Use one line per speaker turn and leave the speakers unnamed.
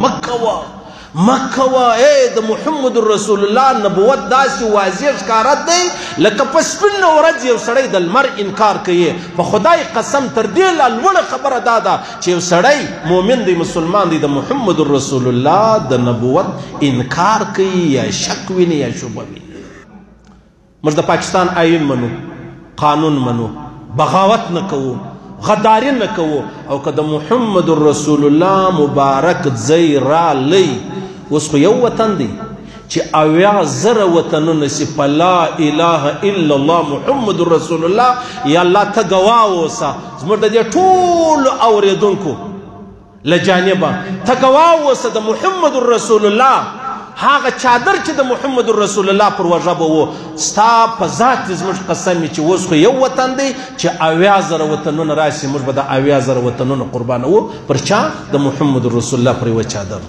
مکوا د محمد رسول الله نبوت داسې واضح ښکارت دی لکه په سپینه ورځ یو سړی د لمر انکار کوي. په خدای قسم تر دې لا لوړه خبره دا ده چې یو سړی مؤمن دی مسلمان دی د محمد رسول الله د نبوت انکار کوي یا شک ویني یا شبه ویني. موږ د پاکستان آئین منو، قانون منو، بغاوت نه کوو، غداری نه کوو، او که د محمد رسول الله مبارک ځای رالی اوس خو یو وطن دی چې 80,000 وطنونه سي په لا اله الا الله محمد رسول الله. یا الله ته ګواه اوسه زموږ د دې ټولو اورېدونکو له جانبه ته ګواه اوسه د محمد رسول الله هغه چادر چې د محمد رسول الله پر وژه به و ستا په ذات زموږ قسم چې اوس خو یو وطن دی چې 80,000 وطنونه راشي موږ به د 80,000 وطنونه قربانوو پر چا؟ د محمد رسول الله پر یوه چادر.